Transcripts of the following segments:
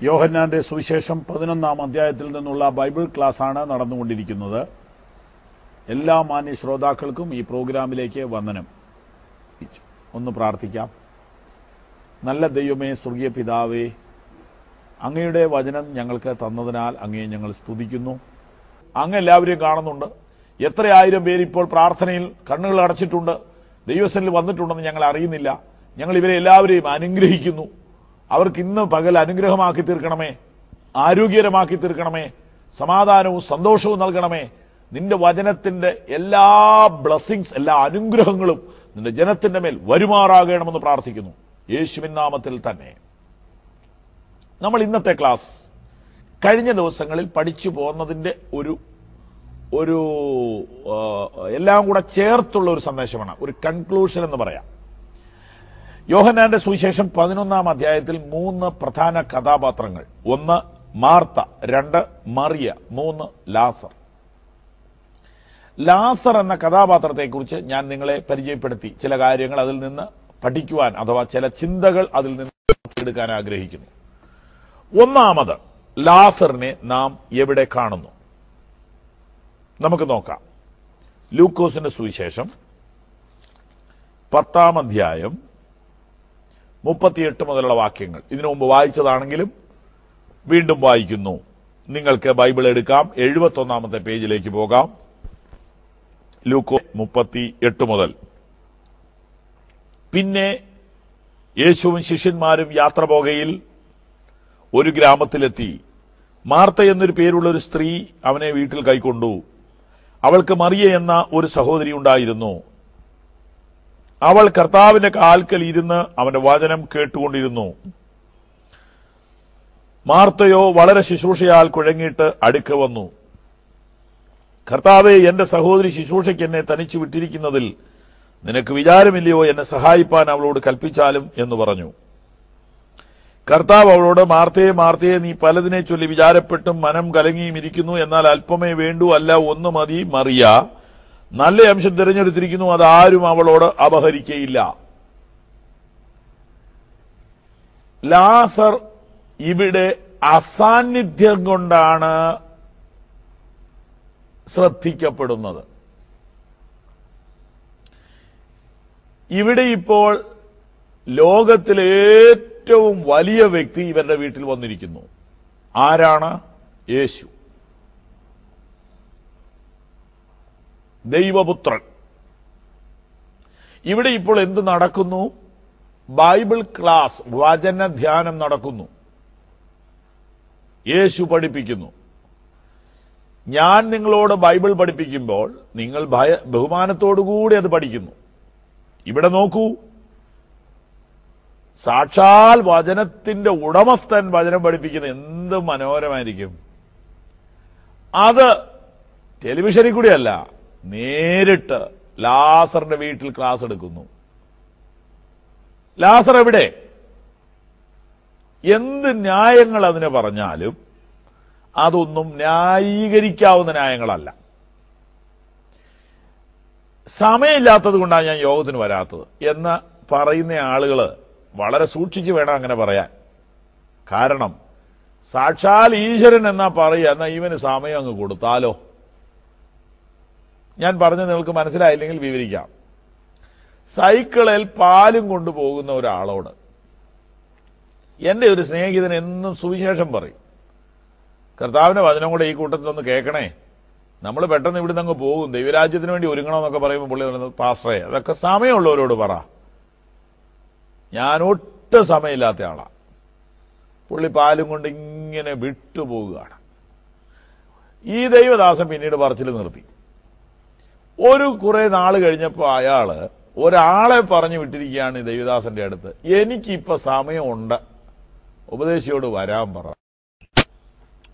യോഹന്നാന്റെ സുവിശേഷം 11-ാം അധ്യായത്തിൽ നിന്നുള്ള ബൈബിൾ ക്ലാസ്സാണ് നടന്നുകൊണ്ടിരിക്കുന്നത്. എല്ലാ മാന്യ ശ്രോതാക്കൾക്കും ഈ പ്രോഗ്രാമിലേക്ക് വന്ദനം. ഒന്ന് പ്രാർത്ഥിക്കാം. നല്ല ദൈവമേ, സ്വർഗീയ പിതാവേ, അങ്ങയുടെ വചനം ഞങ്ങൾക്ക് തന്നതിനാൽ അങ്ങയെ ഞങ്ങൾ സ്തുതിക്കുന്നു. അങ്ങ് എല്ലാവരെയും കാണുന്നുണ്ട്. എത്രയായിരം പേര് ഇപ്പോൾ പ്രാർത്ഥനയിൽ കണ്ണുകൾ അടച്ചിട്ടുണ്ട്, ദൈവസന്നിധിയിൽ വന്നിട്ടുണ്ടെന്ന് ഞങ്ങൾ അറിയുന്നില്ല. ഞങ്ങൾ ഇവരെ എല്ലാവരെയും അനുഗ്രഹിക്കുന്നു. അവർക്ക് ഇന്ന് പകൽ അനുഗ്രഹമാക്കി തീർക്കണമേ, ആരോഗ്യകരമാക്കി തീർക്കണമേ, സമാധാനവും സന്തോഷവും നൽകണമേ. നിന്റെ വചനത്തിന്റെ എല്ലാ ബ്ലെസ്സിങ്സ്, എല്ലാ അനുഗ്രഹങ്ങളും നിന്റെ ജനത്തിന്റെ മേൽ വരുമാറാകണമെന്ന് പ്രാർത്ഥിക്കുന്നു, യേശുവിൻ നാമത്തിൽ തന്നെ. നമ്മൾ ഇന്നത്തെ ക്ലാസ് കഴിഞ്ഞ ദിവസങ്ങളിൽ പഠിച്ചു പോകുന്നതിന്റെ ഒരു എല്ലാം കൂടെ ചേർത്തുള്ള ഒരു സന്ദേശമാണ്, ഒരു കൺക്ലൂഷൻ എന്ന് പറയാം. യോഹന്നാന്റെ സുവിശേഷം 11-ാം അധ്യായത്തിൽ 3 പ്രധാന കഥാപാത്രങ്ങൾ: 1 മാർത്ത, 2 മറിയ, 3 ലാസർ. ലാസർ എന്ന കഥാപാത്രത്തെക്കുറിച്ച് ഞാൻ നിങ്ങളെ പരിചയപ്പെടുത്തി. ചില കാര്യങ്ങൾ അതിൽ നിന്ന് പഠിക്കുവാൻ, അഥവാ ചില ചിന്തകൾ അതിൽ നിന്ന് എടുക്കാൻ ആഗ്രഹിക്കുന്നു. ഒന്നാമത്, ലാസറിനെ നാം എവിടെ കാണുന്നു? നമുക്ക് നോക്കാം. ലൂക്കോസിന്റെ സുവിശേഷം 10-ാം അധ്യായം 38 മുതലുള്ള വാക്യങ്ങൾ ഇതിനു മുമ്പ് വായിച്ചതാണെങ്കിലും വീണ്ടും വായിക്കുന്നു. നിങ്ങൾക്ക് ബൈബിൾ എടുക്കാം, 71-ാമത്തെ പേജിലേക്ക് പോകാം. ലൂക്കോസ് 38 മുതൽ. പിന്നെ യേശുവും ശിഷ്യന്മാരും യാത്ര പോകയിൽ ഒരു ഗ്രാമത്തിലെത്തി. മാർത്ത എന്നൊരു പേരുള്ള ഒരു സ്ത്രീ അവനെ വീട്ടിൽ കൈക്കൊണ്ടു. അവൾക്ക് മറിയ എന്ന ഒരു സഹോദരി ഉണ്ടായിരുന്നു. അവൾ കർത്താവിന്റെ കാൽക്കൽ ഇരുന്ന് അവന്റെ വചനം കേട്ടുകൊണ്ടിരുന്നു. മാർത്തയോ വളരെ ശുശ്രൂഷയാൽ കുഴങ്ങിയിട്ട് അടുക്ക വന്നു. കർത്താവേ, എന്റെ സഹോദരി ശുശ്രൂഷയ്ക്ക് എന്നെ തനിച്ചു വിട്ടിരിക്കുന്നതിൽ നിനക്ക് വിചാരമില്ലയോ? എന്നെ സഹായിപ്പാൻ അവളോട് കൽപ്പിച്ചാലും എന്ന് പറഞ്ഞു. കർത്താവ് അവളോട്, മാർത്തയെ മാർത്തയെ, നീ പലതിനെ ചൊല്ലി വിചാരപ്പെട്ടും മനം കലങ്ങിയും ഇരിക്കുന്നു. എന്നാൽ അല്പമേ വേണ്ടൂ, അല്ല ഒന്ന് മതി. മറിയ നല്ല അംശം തിരഞ്ഞെടുത്തിരിക്കുന്നു, അതാരും അവളോട് അപഹരിക്കയില്ല. ലാസർ ഇവിടെ അസാന്നിധ്യം കൊണ്ടാണ് ശ്രദ്ധിക്കപ്പെടുന്നത്. ഇവിടെ ഇപ്പോൾ ലോകത്തിലെ ഏറ്റവും വലിയ വ്യക്തി ഇവരുടെ വീട്ടിൽ വന്നിരിക്കുന്നു. ആരാണ്? യേശു, ദൈവപുത്രൻ. ഇവിടെ ഇപ്പോൾ എന്ത് നടക്കുന്നു? ബൈബിൾ ക്ലാസ്, വചനധ്യാനം നടക്കുന്നു. യേശു പഠിപ്പിക്കുന്നു. ഞാൻ നിങ്ങളോട് ബൈബിൾ പഠിപ്പിക്കുമ്പോൾ നിങ്ങൾ ബഹുമാനത്തോടുകൂടി അത് പഠിക്കുന്നു. ഇവിടെ നോക്കൂ, സാക്ഷാൽ വചനത്തിന്റെ ഉടമസ്ഥൻ വചനം പഠിപ്പിക്കുന്ന എന്ത് മനോഹരമായിരിക്കും. അത് ടെലിവിഷനിൽ കൂടിയല്ല, നേരിട്ട് ലാസറിന്റെ വീട്ടിൽ ക്ലാസ് എടുക്കുന്നു. ലാസർ എവിടെ? എന്ത് ന്യായങ്ങൾ അതിന് പറഞ്ഞാലും അതൊന്നും ന്യായീകരിക്കാവുന്ന ന്യായങ്ങളല്ല. സമയമില്ലാത്തത് കൊണ്ടാണ് ഞാൻ യോഗത്തിന് വരാത്തത് എന്ന് പറയുന്ന ആളുകൾ വളരെ സൂക്ഷിച്ചു വേണം അങ്ങനെ പറയാൻ. കാരണം സാക്ഷാൽ ഈശ്വരൻ എന്നാ പറയുക, എന്നാ ഇവന് സമയം അങ്ങ് കൊടുത്താലോ. ഞാൻ പറഞ്ഞത് നിങ്ങൾക്ക് മനസ്സിലായില്ലെങ്കിൽ വിവരിക്കാം. സൈക്കിളിൽ പാലും കൊണ്ടുപോകുന്ന ഒരാളോട് എന്റെ ഒരു സ്നേഹിതൻ എന്നും സുവിശേഷം പറയും, കർത്താവിന്റെ വചനം കൂടെ ഈ കൂട്ടത്തിലൊന്ന് കേൾക്കണേ, നമ്മൾ പെട്ടെന്ന് ഇവിടുന്ന് അങ്ങ് പോകും, ദൈവരാജ്യത്തിന് വേണ്ടി ഒരുങ്ങണമെന്നൊക്കെ പറയുമ്പോൾ പുള്ളി പറയുന്നത്, പാസ്റ്ററേ അതൊക്കെ സമയമുള്ളവരോട് പറ, ഞാൻ ഒട്ടും സമയമില്ലാത്ത ആളാ. പുള്ളി പാലും കൊണ്ട് ഇങ്ങനെ വിട്ടുപോകുകയാണ്. ഈ ദൈവദാസൻ പിന്നീട് പറച്ചിൽ നിർത്തി. ഒരു കുറെ നാൾ കഴിഞ്ഞപ്പോൾ അയാള് ഒരാളെ പറഞ്ഞു വിട്ടിരിക്കുകയാണ് ഈ ദൈവദാസന്റെ അടുത്ത്, എനിക്കിപ്പോ സമയമുണ്ട്, ഉപദേശിയോട് വരാൻ പറ.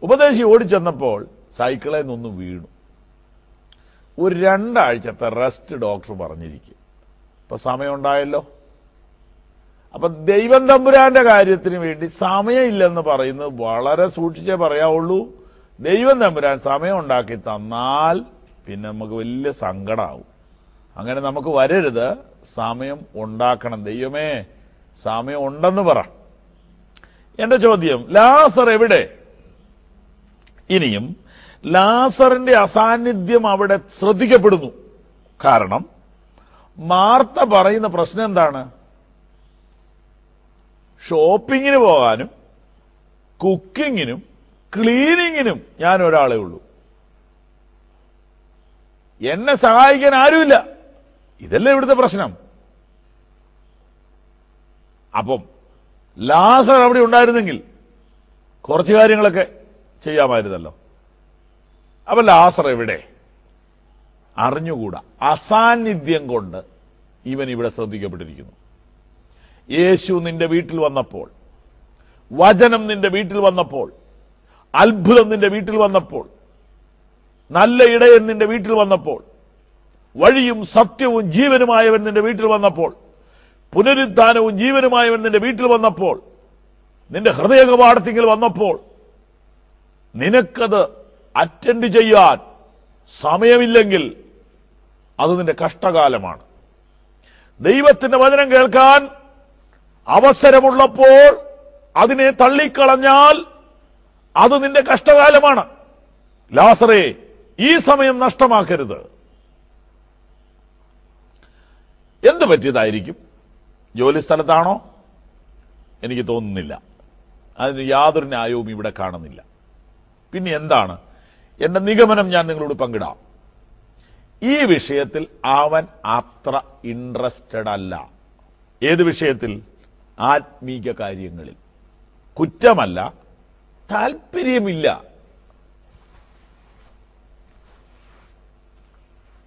ഉപദേശി ഓടിച്ചെന്നപ്പോൾ സൈക്കിളിൽ നിന്നൊന്ന് വീണു. ഒരു 2 ആഴ്ചത്തെ റെസ്റ്റ് ഡോക്ടർ പറഞ്ഞിരിക്കും. ഇപ്പൊ സമയമുണ്ടായല്ലോ. അപ്പൊ ദൈവം തമ്പുരാന്റെ കാര്യത്തിന് വേണ്ടി സമയമില്ലെന്ന് പറയുന്നത് വളരെ സൂക്ഷിച്ചേ പറയാവുള്ളൂ. ദൈവം തമ്പുരാൻ സമയം ഉണ്ടാക്കി തന്നാൽ പിന്നെ നമുക്ക് വലിയ സങ്കടമാവും. അങ്ങനെ നമുക്ക് വരരുത്. സമയം ഉണ്ടാക്കണം. ദൈവമേ സമയം ഉണ്ടെന്ന് പറ. എന്റെ ചോദ്യം, ലാസർ എവിടെ? ഇനിയും ലാസറിന്റെ അസാന്നിധ്യം അവിടെ ശ്രദ്ധിക്കപ്പെടുന്നു. കാരണം മാർത്ത പറയുന്ന പ്രശ്നം എന്താണ്? ഷോപ്പിങ്ങിന് പോകാനും കുക്കിങ്ങിനും ക്ലീനിങ്ങിനും ഞാൻ ഒരാളേ ഉള്ളൂ, എന്നെ സഹായിക്കാൻ ആരുമില്ല. ഇതല്ലേ ഇവിടുത്തെ പ്രശ്നം. അപ്പം ലാസർ അവിടെ ഉണ്ടായിരുന്നെങ്കിൽ കുറച്ച് കാര്യങ്ങളൊക്കെ ചെയ്യാമായിരുന്നല്ലോ. അപ്പൊ ലാസർ എവിടെ? അറിഞ്ഞുകൂടാ. അസാന്നിധ്യം കൊണ്ട് ഇവൻ ഇവിടെ ശ്രദ്ധിക്കപ്പെട്ടിരിക്കുന്നു. യേശു നിന്റെ വീട്ടിൽ വന്നപ്പോൾ, വചനം നിന്റെ വീട്ടിൽ വന്നപ്പോൾ, അത്ഭുതം നിന്റെ വീട്ടിൽ വന്നപ്പോൾ, നല്ല ഇടയൻ നിന്റെ വീട്ടിൽ വന്നപ്പോൾ, വഴിയും സത്യവും ജീവനുമായവൻ നിന്റെ വീട്ടിൽ വന്നപ്പോൾ, പുനരുത്ഥാനവും ജീവനുമായവൻ നിന്റെ വീട്ടിൽ വന്നപ്പോൾ, നിന്റെ ഹൃദയ കവാടത്തിൽ വന്നപ്പോൾ, നിനക്കത് അറ്റൻഡ് ചെയ്യാൻ സമയമില്ലെങ്കിൽ അത് നിന്റെ കഷ്ടകാലമാണ്. ദൈവത്തിന്റെ വചനം കേൾക്കാൻ അവസരമുള്ളപ്പോൾ അതിനെ തള്ളിക്കളഞ്ഞാൽ അത് നിന്റെ കഷ്ടകാലമാണ്. ലാസറേ, ഈ സമയം നഷ്ടമാക്കരുത്. എന്തു പറ്റിയതായിരിക്കും? ജോലി സ്ഥലത്താണോ? എനിക്ക് തോന്നുന്നില്ല. അതിന് യാതൊരു ന്യായവും ഇവിടെ കാണുന്നില്ല. പിന്നെ എന്താണ്? എന്റെ നിഗമനം ഞാൻ നിങ്ങളോട് പങ്കിടാം. ഈ വിഷയത്തിൽ അവൻ അത്ര ഇൻട്രസ്റ്റഡ് അല്ല. ഏത് വിഷയത്തിൽ? ആത്മീക കാര്യങ്ങളിൽ. കുറ്റമല്ല, താല്പര്യമില്ല.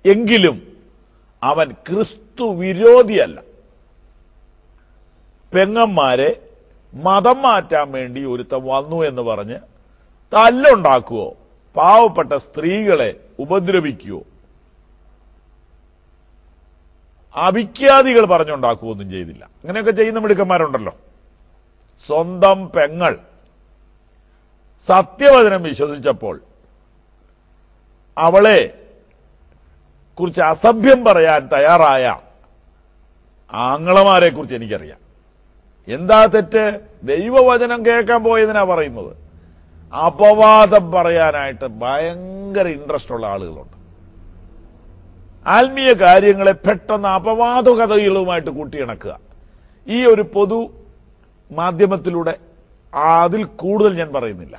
എങ്കിലും അവൻ ക്രിസ്തു വിരോധിയല്ല. പെങ്ങന്മാരെ മതം മാറ്റാൻ വേണ്ടി ഒരുത്തൻ വന്നു എന്ന് പറഞ്ഞ് തല്ലുണ്ടാക്കുവോ, പാവപ്പെട്ട സ്ത്രീകളെ ഉപദ്രവിക്കുവോ, അവിഖ്യാതികൾ പറഞ്ഞുണ്ടാക്കുകയൊന്നും ചെയ്തില്ല. അങ്ങനെയൊക്കെ ചെയ്യുന്ന മിടുക്കന്മാരുണ്ടല്ലോ. സ്വന്തം പെങ്ങൾ സത്യവചനം വിശ്വസിച്ചപ്പോൾ അവളെ കുറിച്ച് അസഭ്യം പറയാൻ തയ്യാറായ ആങ്ങളമാരെ കുറിച്ച് എനിക്കറിയാം. എന്താ തെറ്റ്? ദൈവവചനം കേൾക്കാൻ പോയതിനാ പറയുന്നത്. അപവാദം പറയാനായിട്ട് ഭയങ്കര ഇൻട്രസ്റ്റ് ഉള്ള ആളുകളുണ്ട്. ആത്മീയ കാര്യങ്ങളെ പെട്ടെന്ന് അപവാദ കഥകളുമായിട്ട് കൂട്ടിയിണക്കുക. ഈ ഒരു പൊതു മാധ്യമത്തിലൂടെ അതിൽ കൂടുതൽ ഞാൻ പറയുന്നില്ല.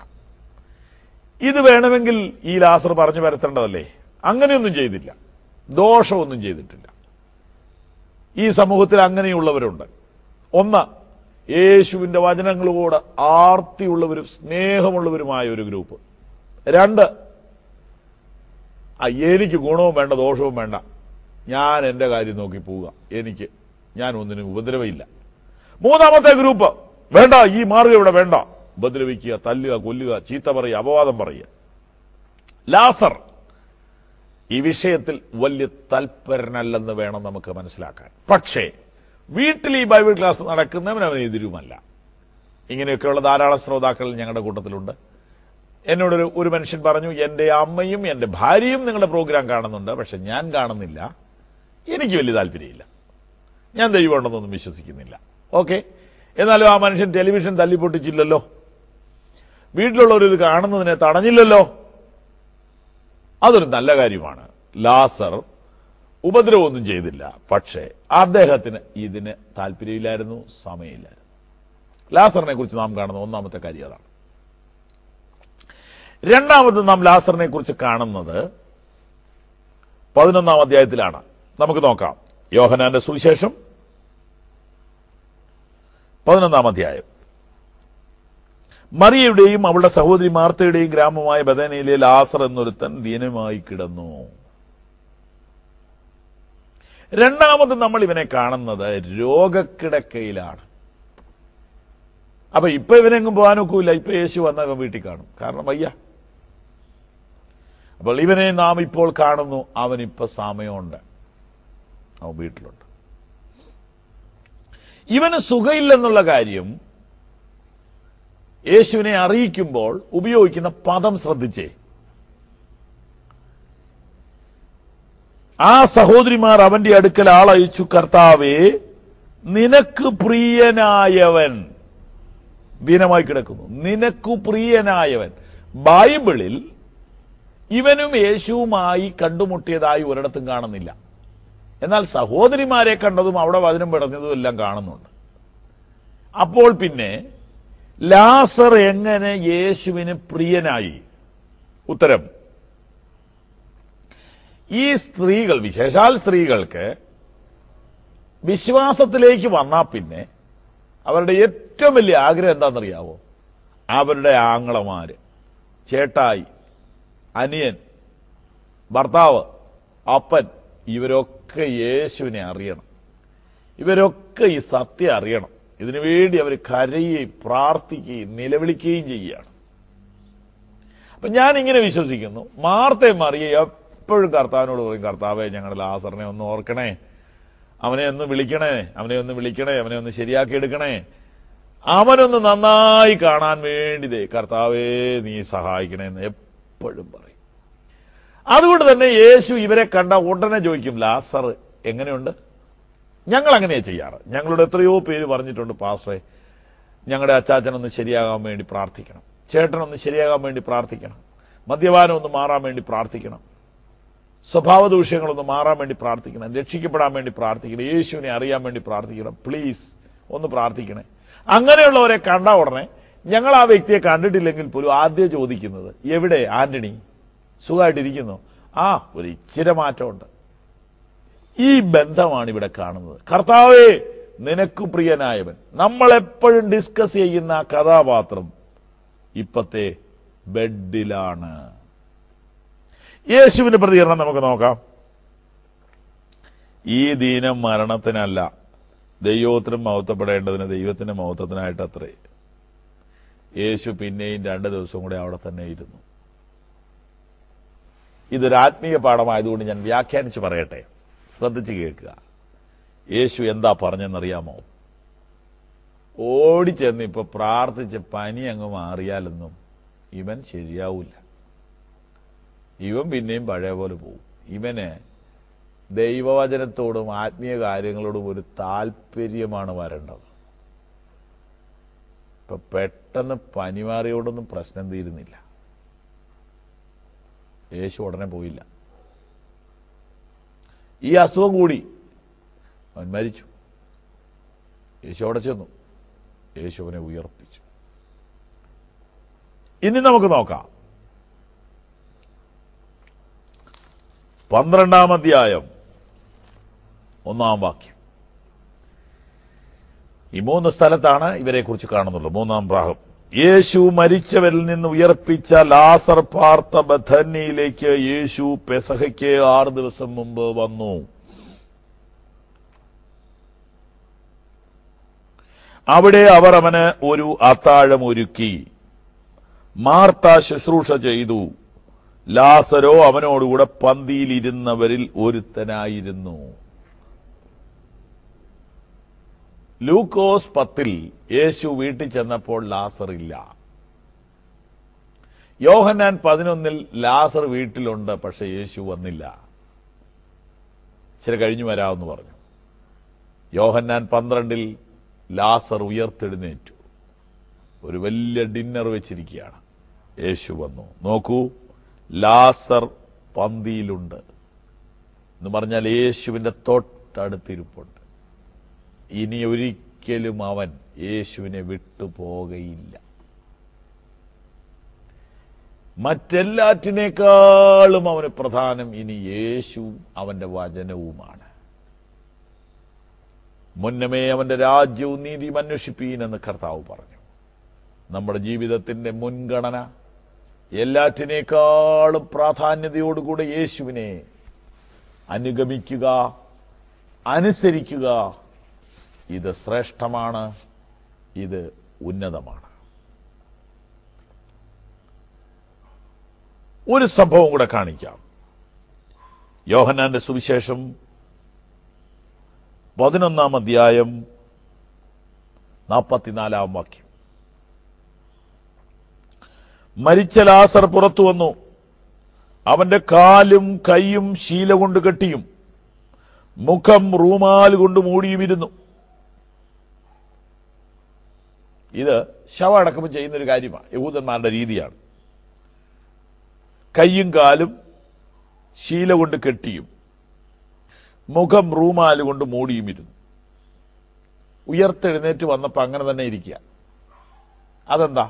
ഇത് വേണമെങ്കിൽ ഈ ലാസർ പറഞ്ഞു വരുത്തേണ്ടതല്ലേ? അങ്ങനെയൊന്നും ചെയ്തില്ല, ദോഷമൊന്നും ചെയ്തിട്ടില്ല. ഈ സമൂഹത്തിൽ അങ്ങനെയുള്ളവരുണ്ട്. ഒന്ന്, യേശുവിന്റെ വചനങ്ങളോട് ആർത്തിയുള്ളവരും സ്നേഹമുള്ളവരുമായ ഒരു ഗ്രൂപ്പ്. രണ്ട്, എനിക്ക് ഗുണവും വേണ്ട ദോഷവും വേണ്ട, ഞാൻ എൻ്റെ കാര്യം നോക്കി പോവുക, ഞാൻ ഒന്നിനും ഉപദ്രവമില്ല. മൂന്നാമത്തെ ഗ്രൂപ്പ്, വേണ്ട, ഈ മാർഗം ഇവിടെ വേണ്ട, ഉപദ്രവിക്കുക, തല്ലുക, കൊല്ലുക, ചീത്ത പറയുക, അപവാദം പറയുക. ലാസർ ഈ വിഷയത്തിൽ വലിയ തൽപരനല്ലെന്ന് വേണം നമുക്ക് മനസ്സിലാക്കാൻ. പക്ഷേ വീട്ടിൽ ഈ ബൈബിൾ ക്ലാസ് നടക്കുന്നവൻ അവന് എതിരുമല്ല. ഇങ്ങനെയൊക്കെയുള്ള ധാരാളം ശ്രോതാക്കൾ ഞങ്ങളുടെ കൂട്ടത്തിലുണ്ട്. എന്നോടൊരു ഒരു മനുഷ്യൻ പറഞ്ഞു, എൻ്റെ അമ്മയും എൻ്റെ ഭാര്യയും നിങ്ങളുടെ പ്രോഗ്രാം കാണുന്നുണ്ട്, പക്ഷെ ഞാൻ കാണുന്നില്ല, എനിക്ക് വലിയ താല്പര്യമില്ല, ഞാൻ ദൈവമുണ്ടെന്നൊന്നും വിശ്വസിക്കുന്നില്ല. ഓക്കെ, എന്നാലും ആ മനുഷ്യൻ ടെലിവിഷൻ തല്ലിപ്പൊട്ടിച്ചില്ലല്ലോ, വീട്ടിലുള്ളവരിത് കാണുന്നതിനെ തടഞ്ഞില്ലല്ലോ. അതൊരു നല്ല കാര്യമാണ്. ലാസർ ഉപദ്രവമൊന്നും ചെയ്തില്ല, പക്ഷേ അദ്ദേഹത്തിന് ഇതിന് താല്പര്യമില്ലായിരുന്നു, സമയമില്ലായിരുന്നു. ലാസറിനെ കുറിച്ച് നാം കാണുന്ന ഒന്നാമത്തെ കാര്യം അതാണ്. രണ്ടാമത് നാം ലാസറിനെ കുറിച്ച് കാണുന്നത് 11-ാം അധ്യായത്തിലാണ്. നമുക്ക് നോക്കാം. യോഹന്നാന്റെ സുവിശേഷം 11-ാം അധ്യായം. മറിയയുടെയും അവളുടെ സഹോദരി മാർത്തയുടെയും ഗ്രാമമായ ബഥനിയിലെ ലാസർ എന്നൊരുത്തൻ ദീനമായി കിടന്നു. രണ്ടാമത് നമ്മൾ ഇവനെ കാണുന്നത് രോഗക്കിടക്കയിലാണ്. അപ്പൊ ഇപ്പൊ ഇവനെങ്ങും പോകാനൊക്കില്ല. ഇപ്പൊ യേശു വന്നവൻ വീട്ടിൽ കാണും, കാരണം വയ്യ. അപ്പോൾ ഇവനെ നാം ഇപ്പോൾ കാണുന്നു, അവനിപ്പോ സമയമുണ്ട്, അവൻ വീട്ടിലുണ്ട്. ഇവന് സുഖമില്ലെന്നുള്ള കാര്യം യേശുവിനെ അറിയിക്കുമ്പോൾ ഉപയോഗിക്കുന്ന പദം ശ്രദ്ധിച്ചേ. ആ സഹോദരിമാർ അവന്റെ അടുക്കൽ ആളയച്ചു, കർത്താവേ, നിനക്ക് പ്രിയനായവൻ ദീനമായി കിടക്കുന്നു. നിനക്കു പ്രിയനായവൻ. ബൈബിളിൽ ഇവനും യേശുവുമായി കണ്ടുമുട്ടിയതായി ഒരിടത്തും കാണുന്നില്ല. എന്നാൽ സഹോദരിമാരെ കണ്ടതും അവിടെ വചനം പറഞ്ഞതും എല്ലാം കാണുന്നുണ്ട്. അപ്പോൾ പിന്നെ ലാസർ എങ്ങനെ യേശുവിന് പ്രിയനായി? ഉത്തരം, ഈ സ്ത്രീകൾ, വിശേഷാൽ സ്ത്രീകൾക്ക് വിശ്വാസത്തിലേക്ക് വന്നാൽ പിന്നെ അവരുടെ ഏറ്റവും വലിയ ആഗ്രഹം എന്താണെന്നറിയാവോ? അവരുടെ ആങ്ങളമാര്, ചേട്ടായി, അനിയൻ, ഭർത്താവ്, അപ്പൻ, ഇവരൊക്കെ യേശുവിനെ അറിയണം. ഇവരൊക്കെ ഈ സത്യം അറിയണം. ഇതിനുവേണ്ടി അവർ കരയുകയും പ്രാർത്ഥിക്കുകയും നിലവിളിക്കുകയും ചെയ്യുകയാണ്. അപ്പൊ ഞാനിങ്ങനെ വിശ്വസിക്കുന്നു, മാർത്തയും മറിയയും എപ്പോഴും കർത്താവിനോട് പറയും, കർത്താവേ, ഞങ്ങളുടെ ലാസറിനെ ഒന്ന് ഓർക്കണേ, അവനെ ഒന്ന് വിളിക്കണേ, അവനെ ഒന്ന് വിളിക്കണേ, അവനെ ഒന്ന് ശരിയാക്കി എടുക്കണേ, അവനൊന്ന് നന്നായി കാണാൻ വേണ്ടി കർത്താവേ നീ സഹായിക്കണേ എന്ന് എപ്പോഴും പറയും. അതുകൊണ്ട് തന്നെ യേശു ഇവരെ കണ്ട ഉടനെ ചോദിക്കും, ലാസർ എങ്ങനെയുണ്ട്? ഞങ്ങൾ അങ്ങനെയാ ചെയ്യാറ്. ഞങ്ങളുടെ എത്രയോ പേര് പറഞ്ഞിട്ടുണ്ട്, പാസ്റ്ററെ, ഞങ്ങളുടെ അച്ചാച്ചനൊന്ന് ശരിയാകാൻ വേണ്ടി പ്രാർത്ഥിക്കണം, ചേട്ടനൊന്ന് ശരിയാകാൻ വേണ്ടി പ്രാർത്ഥിക്കണം, മദ്യപാനം ഒന്ന് മാറാൻ വേണ്ടി പ്രാർത്ഥിക്കണം, സ്വഭാവ ദൂഷ്യങ്ങളൊന്ന് മാറാൻ വേണ്ടി പ്രാർത്ഥിക്കണം, രക്ഷിക്കപ്പെടാൻ വേണ്ടി പ്രാർത്ഥിക്കണം, യേശുവിനെ അറിയാൻ വേണ്ടി പ്രാർത്ഥിക്കണം, പ്ലീസ് ഒന്ന് പ്രാർത്ഥിക്കണേ. അങ്ങനെയുള്ളവരെ കണ്ട ഉടനെ ഞങ്ങൾ ആ വ്യക്തിയെ കണ്ടിട്ടില്ലെങ്കിൽ പോലും ആദ്യം ചോദിക്കുന്നത്, എവിടെ ആന്റണി, സുഖമായിട്ടിരിക്കുന്നു? ആ, ഒരു ഇച്ചിരി മാറ്റമുണ്ട്. ഈ ബന്ധമാണ് ഇവിടെ കാണുന്നത്. കർത്താവേ, നിനക്ക് പ്രിയനായവൻ. നമ്മളെപ്പോഴും ഡിസ്കസ് ചെയ്യുന്ന കഥാപാത്രം ഇപ്പത്തെ ബെഡിലാണ്. യേശുവിന്റെ പ്രതികരണം നമുക്ക് നോക്കാം. ഈ ദീനം മരണത്തിനല്ല, ദൈവത്തിനും മഹത്വപ്പെടേണ്ടതിന്, ദൈവത്തിന്റെ മഹത്വത്തിനായിട്ടത്രേ. യേശു പിന്നെയും 2 ദിവസം കൂടെ അവിടെ തന്നെ ഇരുന്നു. ഇതൊരു ആത്മീയ പാഠമായതുകൊണ്ട് ഞാൻ വ്യാഖ്യാനിച്ച് പറയട്ടെ, ശ്രദ്ധിച്ച് കേൾക്കുക. യേശു എന്താ പറഞ്ഞെന്നറിയാമോ? ഓടിച്ചെന്ന് ഇപ്പൊ പ്രാർത്ഥിച്ച് പനി അങ്ങ് മാറിയാലൊന്നും ഇവൻ ശരിയാവില്ല. ഇവൻ പിന്നെയും പഴയ പോലെ പോവും. ഇവന് ദൈവവചനത്തോടും ആത്മീയ കാര്യങ്ങളോടും ഒരു താല്പര്യമാണ് വരേണ്ടത്. ഇപ്പൊ പെട്ടെന്ന് പനി മാറിയോടൊന്നും പ്രശ്നം തീരുന്നില്ല. യേശു ഉടനെ പോയില്ല. ഈ അസുഖം കൂടി, അവൻ മരിച്ചു. യേശു അവിടെ ചെന്നു, യേശു അവനെ ഉയർപ്പിച്ചു. ഇനി നമുക്ക് നോക്കാം 12-ാം അധ്യായം 1-ാം വാക്യം. ഈ 3 സ്ഥലത്താണ് ഇവരെ കുറിച്ച് കാണുന്നുള്ളൂ. 3-ാം ഭാഗം. യേശു മരിച്ചവരിൽ നിന്ന് ഉയർപ്പിച്ച ലാസർ പാർത്ത ബഥന്യയിലേക്ക് യേശു പെസഹയ്ക്ക് 6 ദിവസം മുമ്പ് വന്നു. അവിടെ അവർ അവന് ഒരു അത്താഴം ഒരുക്കി. മാർത്ത ശുശ്രൂഷ ചെയ്തു. ലാസരോ അവനോടുകൂടെ പന്തിയിലിരുന്നവരിൽ ഒരുത്തനായിരുന്നു. ലൂക്കോസ് 10 യേശു വീട്ടിൽ ചെന്നപ്പോൾ ലാസർ ഇല്ല. യോഹന്നാൻ 11 ലാസർ വീട്ടിലുണ്ട്, പക്ഷെ യേശു വന്നില്ല, ഇച്ചിരി കഴിഞ്ഞു വരാമെന്ന് പറഞ്ഞു. യോഹന്നാൻ 12 ലാസർ ഉയർത്തെഴുന്നേറ്റു. ഒരു വലിയ ഡിന്നർ വെച്ചിരിക്കുകയാണ്. യേശു വന്നു. നോക്കൂ, ലാസർ പന്തിയിലുണ്ട് എന്ന് പറഞ്ഞാൽ യേശുവിന്റെ തൊട്ടടുത്തിരിപ്പുണ്ട്. ഇനി ഒരിക്കലും അവൻ യേശുവിനെ വിട്ടുപോകയില്ല. മറ്റെല്ലാറ്റിനേക്കാളും അവന് പ്രധാനം ഇനി യേശു അവന്റെ വചനവുമാണ്. മുന്നമേ അവന്റെ രാജ്യവും നീതിയും അന്വേഷിപ്പീൻ എന്ന് കർത്താവ് പറഞ്ഞു. നമ്മുടെ ജീവിതത്തിന്റെ മുൻഗണന എല്ലാറ്റിനേക്കാളും പ്രാധാന്യതയോടുകൂടെ യേശുവിനെ അനുഗമിക്കുക, അനുസരിക്കുക. ഇത് ശ്രേഷ്ഠമാണ്, ഇത് ഉന്നതമാണ്. ഒരു സംഭവം കൂടെ കാണിക്കാം. യോഹന്നാന്റെ സുവിശേഷം 11-ാം അധ്യായം 44-ാം വാക്യം. മരിച്ച ലാസർ പുറത്തു വന്നു. അവന്റെ കാലും കൈയും ശീല കൊണ്ട് കെട്ടിയും മുഖം റൂമാൽ കൊണ്ട് മൂടിയുമിരുന്നു. ഇത് ശവം അടക്കുമ്പോൾ ചെയ്യുന്നൊരു കാര്യമാണ്, യഹൂദന്മാരുടെ രീതിയാണ്. കയ്യും കാലും ശീല കൊണ്ട് കെട്ടിയും മുഖം റൂമാല് കൊണ്ട് മൂടിയും ഇരുന്നു. ഉയർത്തെഴുന്നേറ്റ് വന്നപ്പോൾ അങ്ങനെ തന്നെ ഇരിക്കുക. അതെന്താ?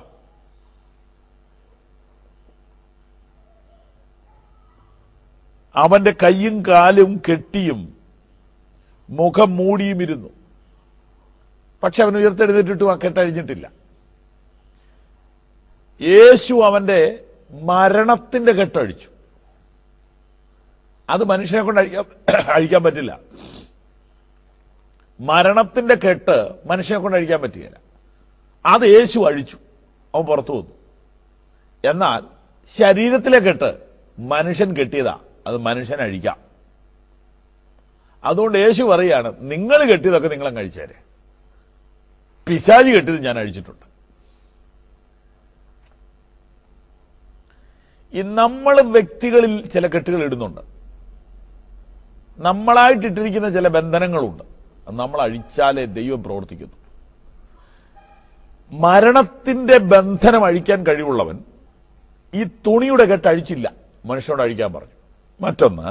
അവന്റെ കയ്യും കാലും കെട്ടിയും മുഖം മൂടിയും ഇരുന്നു. പക്ഷെ അവൻ ഉയർത്തെഴുന്നേറ്റിട്ടും ആ കെട്ടഴിഞ്ഞിട്ടില്ല. യേശു അവന്റെ മരണത്തിന്റെ കെട്ടഴിച്ചു. അത് മനുഷ്യനെ കൊണ്ട് അഴിക്കാൻ പറ്റില്ല. മരണത്തിന്റെ കെട്ട് മനുഷ്യനെ കൊണ്ട് അഴിക്കാൻ പറ്റുകയില്ല. അത് യേശു അഴിച്ചു, അവൻ പുറത്തു വന്നു. എന്നാൽ ശരീരത്തിലെ കെട്ട് മനുഷ്യൻ കെട്ടിയതാ, അത് മനുഷ്യൻ അഴിക്കാം. അതുകൊണ്ട് യേശു പറയാണ്, നിങ്ങൾ കെട്ടിയതൊക്കെ നിങ്ങളങ്ങ് അഴിച്ചേരെ, പിശാചി കെട്ടിയത് ഞാൻ അഴിച്ചിട്ടുണ്ട്. ഈ നമ്മൾ വ്യക്തികളിൽ ചില കെട്ടുകൾ ഇടുന്നുണ്ട്, നമ്മളായിട്ടിട്ടിരിക്കുന്ന ചില ബന്ധനങ്ങളുണ്ട്. നമ്മൾ അഴിച്ചാലേ ദൈവം പ്രവർത്തിക്കുന്നു. മരണത്തിന്റെ ബന്ധനം അഴിക്കാൻ കഴിവുള്ളവൻ ഈ തുണിയുടെ കെട്ട് അഴിച്ചില്ല, മനുഷ്യനോട് അഴിക്കാൻ പറഞ്ഞു. മറ്റൊന്ന്,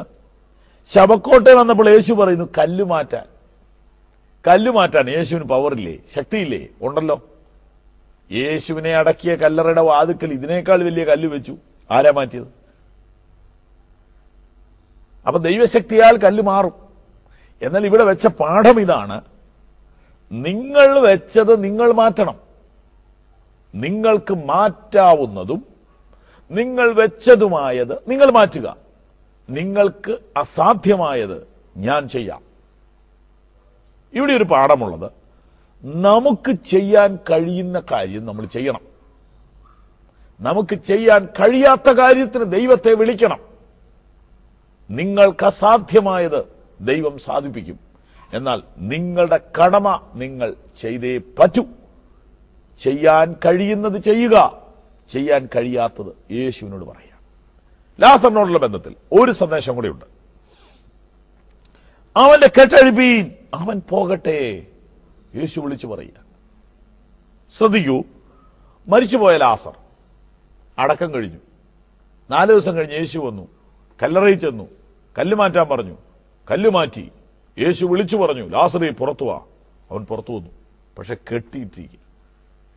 ശവക്കോട്ടയിൽ വന്നപ്പോൾ യേശു പറയുന്നു കല്ല് മാറ്റാൻ യേശുവിന് പവറില്ലേ, ശക്തിയില്ലേ? ഉണ്ടല്ലോ. യേശുവിനെ അടക്കിയ കല്ലറയുടെ വാതുക്കൽ ഇതിനേക്കാൾ വലിയ കല്ല് വെച്ചു. ആരാ മാറ്റിയത്? അപ്പൊ ദൈവശക്തിയാൽ കല്ല് മാറും. എന്നാൽ ഇവിടെ വെച്ച പാഠം ഇതാണ്, നിങ്ങൾ വെച്ചത് നിങ്ങൾ മാറ്റണം. നിങ്ങൾക്ക് മാറ്റാവുന്നതും നിങ്ങൾ വെച്ചതുമായത് നിങ്ങൾ മാറ്റുക. നിങ്ങൾക്ക് അസാധ്യമായത് ഞാൻ ചെയ്യാം. ഇവിടെ ഒരു പാഠമുള്ളത്, നമുക്ക് ചെയ്യാൻ കഴിയുന്ന കാര്യം നമ്മൾ ചെയ്യണം. നമുക്ക് ചെയ്യാൻ കഴിയാത്ത കാര്യത്തിന് ദൈവത്തെ വിളിക്കണം. നിങ്ങൾക്ക് അസാധ്യമായത് ദൈവം സാധിപ്പിക്കും. എന്നാൽ നിങ്ങളുടെ കടമ നിങ്ങൾ ചെയ്തേ പറ്റൂ. ചെയ്യാൻ കഴിയുന്നത് ചെയ്യുക, ചെയ്യാൻ കഴിയാത്തത് യേശുവിനോട് പറയുക. ലാസറിനോടുള്ള ബന്ധത്തിൽ ഒരു സന്ദേശം കൂടിയുണ്ട്. അവന്റെ കെട്ടഴിപ്പീൻ, അവൻ പോകട്ടെ, യേശു വിളിച്ചു പറയുക. ശ്രദ്ധിക്കൂ, മരിച്ചുപോയ ലാസർ അടക്കം കഴിഞ്ഞു. 4 ദിവസം കഴിഞ്ഞ് യേശു വന്നു, കല്ലറയിൽ ചെന്നു, കല്ല് മാറ്റാൻ പറഞ്ഞു. കല്ല് മാറ്റി. യേശു വിളിച്ചു പറഞ്ഞു, ലാസറേ പുറത്തു വാ. അവൻ പുറത്തു വന്നു. പക്ഷെ കെട്ടിയിട്ടിരിക്കുക.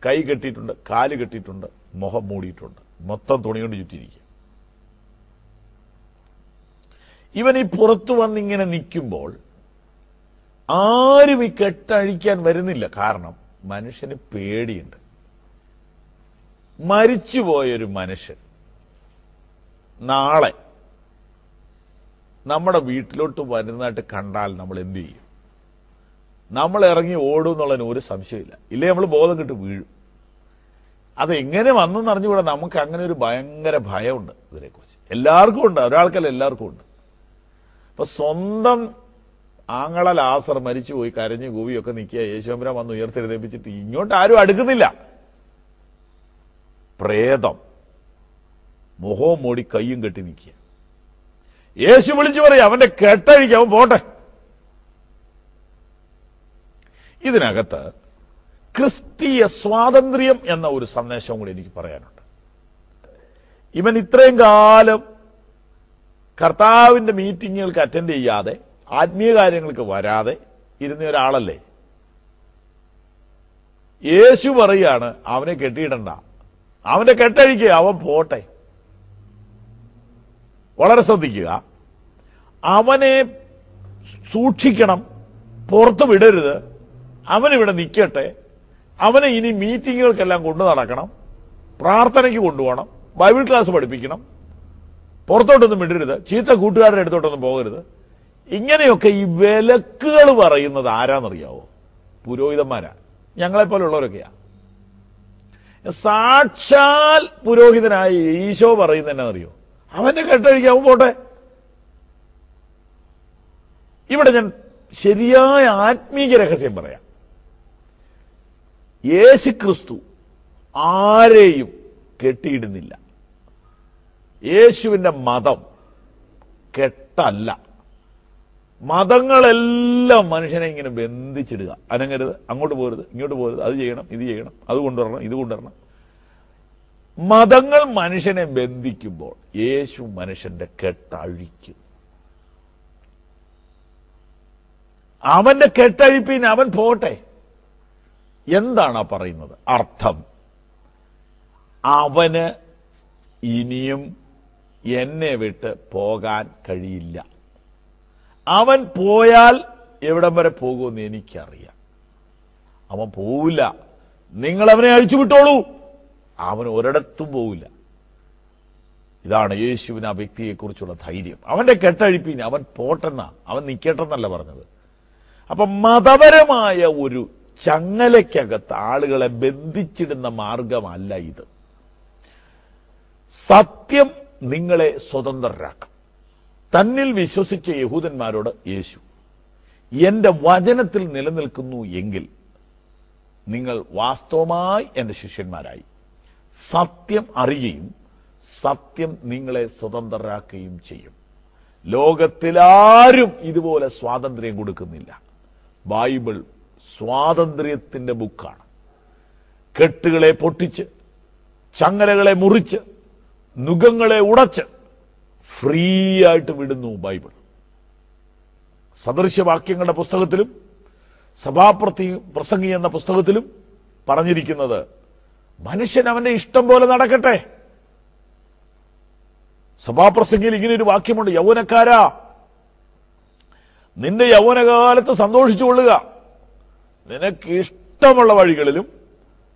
കൈ കെട്ടിയിട്ടുണ്ട്, കാല് കെട്ടിയിട്ടുണ്ട്, മുഖം മൂടിയിട്ടുണ്ട്, മൊത്തം തുണി കൊണ്ട് ചുറ്റിയിരിക്കുക. ഇവൻ ഈ പുറത്തു വന്നിങ്ങനെ നിൽക്കുമ്പോൾ ആരും ഈ കെട്ടഴിക്കാൻ വരുന്നില്ല. കാരണം മനുഷ്യന് പേടിയുണ്ട്. മരിച്ചുപോയൊരു മനുഷ്യൻ നാളെ നമ്മുടെ വീട്ടിലോട്ട് വരുന്നതായിട്ട് കണ്ടാൽ നമ്മൾ എന്തു ചെയ്യും? നമ്മൾ ഇറങ്ങി ഓടും എന്നുള്ളതിന് ഒരു സംശയമില്ല. ഇല്ലേ നമ്മൾ ബോധം കിട്ട് വീഴും. അതെങ്ങനെ വന്നെന്ന് അറിഞ്ഞുകൂടാ. നമുക്ക് അങ്ങനെ ഒരു ഭയങ്കര ഭയമുണ്ട് ഇതിനെക്കുറിച്ച്. എല്ലാവർക്കും ഉണ്ട്, ഒരാൾക്കല്ല, എല്ലാവർക്കും ഉണ്ട്. അപ്പൊ സ്വന്തം ആങ്ങള ലാസർ മരിച്ചുപോയി കരഞ്ഞു കൂവിയൊക്കെ നിൽക്കുക, യേശുവമ്പുരാൻ വന്ന് ഉയർത്തെഴുന്നേൽപ്പിച്ചിട്ട് ഇങ്ങോട്ട് ആരും അടുക്കുന്നില്ല. പ്രേതം മുഖവും മൂടി കയ്യും കെട്ടി നിൽക്കുക. യേശു വിളിച്ചു പറയും, അവന്റെ കെട്ടഴിക്കുക, അവൻ പോട്ടെ. ഇതിനകത്ത് ക്രിസ്തീയ സ്വാതന്ത്ര്യം എന്ന ഒരു സന്ദേശവും കൂടി എനിക്ക് പറയാനുണ്ട്. ഇവൻ ഇത്രയും കാലം കർത്താവിന്റെ മീറ്റിങ്ങുകൾക്ക് അറ്റൻഡ് ചെയ്യാതെ, ആത്മീയ കാര്യങ്ങൾക്ക് വരാതെ ഇരുന്ന ഒരാളല്ലേ. യേശു പറയാണ്, അവനെ കെട്ടിയിടണ്ട, അവന്റെ കെട്ടഴിക്കുക, അവൻ പോട്ടെ. വളരെ ശ്രദ്ധിക്കുക, അവനെ സൂക്ഷിക്കണം, പുറത്തു വിടരുത്, അവനിവിടെ നിൽക്കട്ടെ. അവനെ ഇനി മീറ്റിങ്ങുകൾക്കെല്ലാം കൊണ്ടു നടക്കണം, പ്രാർത്ഥനയ്ക്ക് കൊണ്ടുപോകണം, ബൈബിൾ ക്ലാസ് പഠിപ്പിക്കണം, പുറത്തോട്ടൊന്നും വിടരുത്, ചീത്ത കൂട്ടുകാരുടെ അടുത്തോട്ടൊന്നും പോകരുത്. ഇങ്ങനെയൊക്കെ ഈ വിലക്കുകൾ പറയുന്നത് ആരാന്നറിയാവോ? പുരോഹിതന്മാരാ, ഞങ്ങളെപ്പോലുള്ളവരൊക്കെയാ. സാക്ഷാൽ പുരോഹിതനായ ഈശോ പറയുന്നത് എന്നാന്നറിയോ? അവന്റെ കെട്ടഴിക്കാവും, പോട്ടെ. ഇവിടെ ഞാൻ ശരിയായ ആത്മീയ രഹസ്യം പറയാം. യേശുക്രിസ്തു ആരെയും കെട്ടിയിടുന്നില്ല. യേശുവിന്റെ മതം കെട്ടല്ല. മതങ്ങളെല്ലാം മനുഷ്യനെ ഇങ്ങനെ ബന്ധിച്ചിടുക. അനങ്ങരുത്, അങ്ങോട്ട് പോരുത്, ഇങ്ങോട്ട് പോരുത്, അത് ചെയ്യണം, ഇത് ചെയ്യണം, അത് കൊണ്ടുവരണം, ഇത് കൊണ്ടുവരണം. മതങ്ങൾ മനുഷ്യനെ ബന്ധിക്കുമ്പോൾ യേശു മനുഷ്യന്റെ കെട്ടഴിക്കും. അവന്റെ കെട്ടഴിപ്പിന് അവൻ പോട്ടെ. എന്താണ് ആ പറയുന്നത്? അർത്ഥം, അവന് ഇനിയും എന്നെ വിട്ട് പോകാൻ കഴിയില്ല. അവൻ പോയാൽ എവിടം വരെ പോകുമെന്ന് എനിക്കറിയാം. അവൻ പോവില്ല. നിങ്ങൾ അവനെ അഴിച്ചു വിട്ടോളൂ, അവൻ ഒരിടത്തും പോവില്ല. ഇതാണ് യേശുവിന് ആ വ്യക്തിയെക്കുറിച്ചുള്ള ധൈര്യം. അവന്റെ കെട്ടഴിപ്പിന് അവൻ പോട്ടെന്ന, അവൻ നിൽക്കട്ടെന്നല്ല പറഞ്ഞത്. അപ്പൊ മതപരമായ ഒരു ചങ്ങലയ്ക്കകത്ത് ആളുകളെ ബന്ധിച്ചിടുന്ന മാർഗമല്ല ഇത്. സത്യം നിങ്ങളെ സ്വതന്ത്രരാക്കും. തന്നിൽ വിശ്വസിച്ച യഹൂദന്മാരോട് യേശു, എന്റെ വചനത്തിൽ നിലനിൽക്കുന്നു എങ്കിൽ നിങ്ങൾ വാസ്തവമായി എന്റെ ശിഷ്യന്മാരായി. സത്യം അറിയുകയും സത്യം നിങ്ങളെ സ്വതന്ത്രരാക്കുകയും ചെയ്യും. ലോകത്തിലാരും ഇതുപോലെ സ്വാതന്ത്ര്യം കൊടുക്കുന്നില്ല. ബൈബിൾ സ്വാതന്ത്ര്യത്തിന്റെ ബുക്കാണ്. കെട്ടുകളെ പൊട്ടിച്ച്, ചങ്ങലകളെ മുറിച്ച്, നുകങ്ങളെ ഉടച്ച് ഫ്രീ ആയിട്ട് വിടുന്നു ബൈബിൾ. സദൃശ്യവാക്യങ്ങളുടെ പുസ്തകത്തിലും പ്രസംഗി എന്ന പുസ്തകത്തിലും പറഞ്ഞിരിക്കുന്നത്, മനുഷ്യൻ അവന്റെ ഇഷ്ടം പോലെ നടക്കട്ടെ. സഭാപ്രസംഗിയിൽ ഇങ്ങനെ ഒരു വാക്യമുണ്ട്, യൗവനക്കാരാ, നിന്റെ യൗവനകാലത്ത് സന്തോഷിച്ചു കൊള്ളുക. നിനക്ക് ഇഷ്ടമുള്ള വഴികളിലും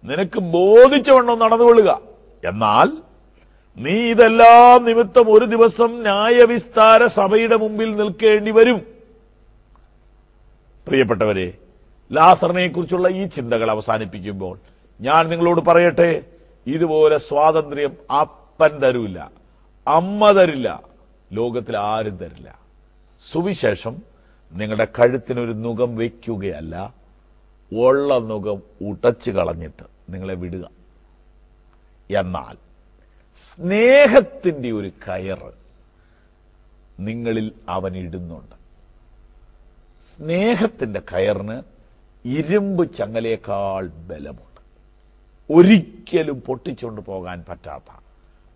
നിനക്ക് ബോധിച്ചവണ്ണം നടന്നുകൊള്ളുക. എന്നാൽ നീ ഇതെല്ലാം നിമിത്തം ഒരു ദിവസം ന്യായവിസ്താര സഭയുടെ മുമ്പിൽ നിൽക്കേണ്ടി വരും. പ്രിയപ്പെട്ടവരെ, ലാസറിനെ കുറിച്ചുള്ള ഈ ചിന്തകൾ അവസാനിപ്പിക്കുമ്പോൾ ഞാൻ നിങ്ങളോട് പറയട്ടെ, ഇതുപോലെ സ്വാതന്ത്ര്യം അപ്പൻ തരൂല്ല, അമ്മ തരില്ല, ലോകത്തിൽ ആരും തരില്ല. സുവിശേഷം നിങ്ങളുടെ കഴുത്തിനൊരു നുകം വയ്ക്കുകയല്ല, ഉള്ള നുകം ഉടച്ചു കളഞ്ഞിട്ട് നിങ്ങളെ വിടുക. എന്നാൽ സ്നേഹത്തിന്റെ ഒരു കയറ് നിങ്ങളിൽ അവൻ ഇടുന്നുണ്ട്. സ്നേഹത്തിന്റെ കയറിന് ഇരുമ്പ് ചങ്ങലയേക്കാൾ ബലമുണ്ട്. ഒരിക്കലും പൊട്ടിച്ചുകൊണ്ട് പോകാൻ പറ്റാത്ത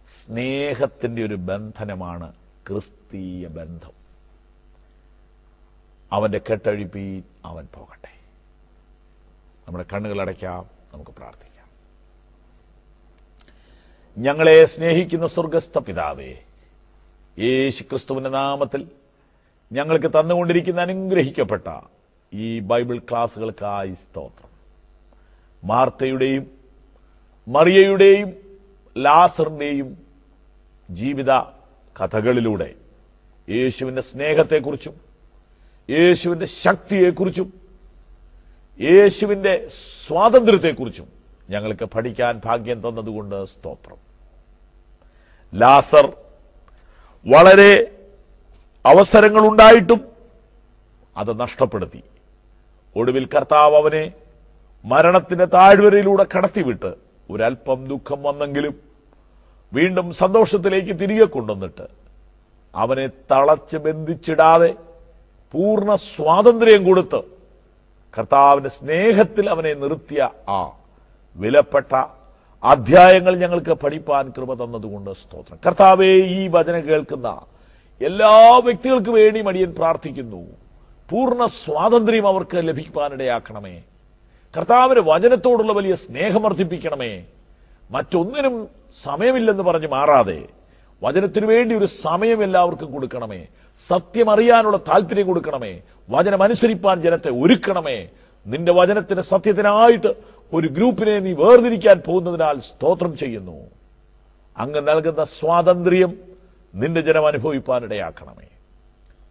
സ്നേഹത്തിന്റെ ഒരു ബന്ധനമാണ് ക്രിസ്തീയ ബന്ധം. അവന്റെ കെട്ടഴിപ്പി അവൻ പോകട്ടെ. നമ്മുടെ കണ്ണുകൾ അടയ്ക്കാം, നമുക്ക് പ്രാർത്ഥിക്കാം. ഞങ്ങളെ സ്നേഹിക്കുന്ന സ്വർഗസ്ഥ പിതാവേ, യേശു ക്രിസ്തുവിന്റെ നാമത്തിൽ ഞങ്ങൾക്ക് തന്നുകൊണ്ടിരിക്കുന്ന അനുഗ്രഹിക്കപ്പെട്ട ഈ ബൈബിൾ ക്ലാസുകൾക്കായി സ്തോത്രം. മാർത്തയുടെയും മറിയയുടെയും ലാസറിന്റെയും ജീവിത കഥകളിലൂടെ യേശുവിന്റെ സ്നേഹത്തെക്കുറിച്ചും യേശുവിന്റെ ശക്തിയെക്കുറിച്ചും യേശുവിന്റെ സ്വാതന്ത്ര്യത്തെക്കുറിച്ചും ഞങ്ങൾക്ക് പഠിക്കാൻ ഭാഗ്യം തന്നതുകൊണ്ട് സ്തോത്രം. ലാസർ വളരെ അവസരങ്ങളുണ്ടായിട്ടും അത് നഷ്ടപ്പെടുത്തി. ഒടുവിൽ കർത്താവ് അവനെ മരണത്തിന്റെ താഴ്വരയിലൂടെ കടത്തിവിട്ട് ഒരൽപ്പം ദുഃഖം വന്നെങ്കിലും വീണ്ടും സന്തോഷത്തിലേക്ക് തിരികെ കൊണ്ടുവന്നിട്ട് അവനെ തളച്ച് ബന്ധിച്ചിടാതെ പൂർണ്ണ സ്വാതന്ത്ര്യം കൊടുത്ത് കർത്താവിന്റെ സ്നേഹത്തിൽ അവനെ നിർത്തിയ ആ വിലപ്പെട്ട അധ്യായങ്ങൾ ഞങ്ങൾക്ക് പഠിപ്പാൻ കൃപ തന്നതുകൊണ്ട് സ്തോത്രം. കർത്താവേ, ഈ വചനം കേൾക്കുന്ന എല്ലാ വ്യക്തികൾക്ക് വേണ്ടി അടിയൻ പ്രാർത്ഥിക്കുന്നു. പൂർണ്ണ സ്വാതന്ത്ര്യം അവർക്ക് ലഭിക്കാനിടയാക്കണമേ. കർത്താവിന്റെ വചനത്തോടുള്ള വലിയ സ്നേഹം വർദ്ധിപ്പിക്കണമേ. മറ്റൊന്നിനും സമയമില്ലെന്ന് പറഞ്ഞ് മാറാതെ വചനത്തിനു വേണ്ടി ഒരു സമയം എല്ലാവർക്കും കൊടുക്കണമേ. സത്യം അറിയാനുള്ള താല്പര്യം കൊടുക്കണമേ. വചനം അനുസരിപ്പാൻ ജനത്തെ ഒരുക്കണമേ. നിന്റെ വചനത്തിന് സത്യത്തിനായിട്ട് ഒരു ഗ്രൂപ്പിനെ നീ വേർതിരിക്കാൻ പോകുന്നതിനാൽ സ്തോത്രം ചെയ്യുന്നു. അങ്ങ് നൽകുന്ന സ്വാതന്ത്ര്യം നിന്റെ ജനം അനുഭവിപ്പാനിടയാക്കണമേ.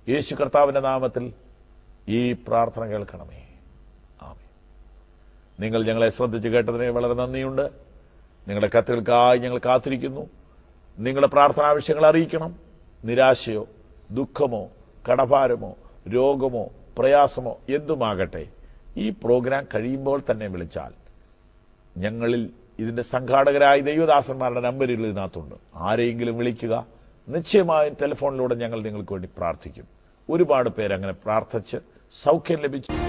യേശു കർത്താവിന്റെ നാമത്തിൽ ഈ പ്രാർത്ഥന കേൾക്കണമേ. ആമേൻ. നിങ്ങൾ ഞങ്ങളെ ശ്രദ്ധിച്ച് കേട്ടതിന് വളരെ നന്ദിയുണ്ട്. നിങ്ങളുടെ കത്തുകൾക്കായി ഞങ്ങൾ കാത്തിരിക്കുന്നു. നിങ്ങളുടെ പ്രാർത്ഥനാവിഷയങ്ങൾ അറിയിക്കണം. നിരാശയോ ദുഃഖമോ കടഭാരമോ രോഗമോ പ്രയാസമോ എന്തുമാകട്ടെ, ഈ പ്രോഗ്രാം കഴിയുമ്പോൾ തന്നെ വിളിച്ചാൽ ഞങ്ങളിൽ ഇതിന്റെ സംഘാടകരായ ദൈവദാസന്മാരുടെ നമ്പറുകൾ ഇതിനകത്തുണ്ട്. ആരെയെങ്കിലും വിളിക്കുക. നിശ്ചയമായും ടെലിഫോണിലൂടെ ഞങ്ങൾ നിങ്ങൾക്ക് വേണ്ടി പ്രാർത്ഥിക്കും. ഒരുപാട് പേരങ്ങനെ പ്രാർത്ഥിച്ച് സൗഖ്യം ലഭിച്ചു.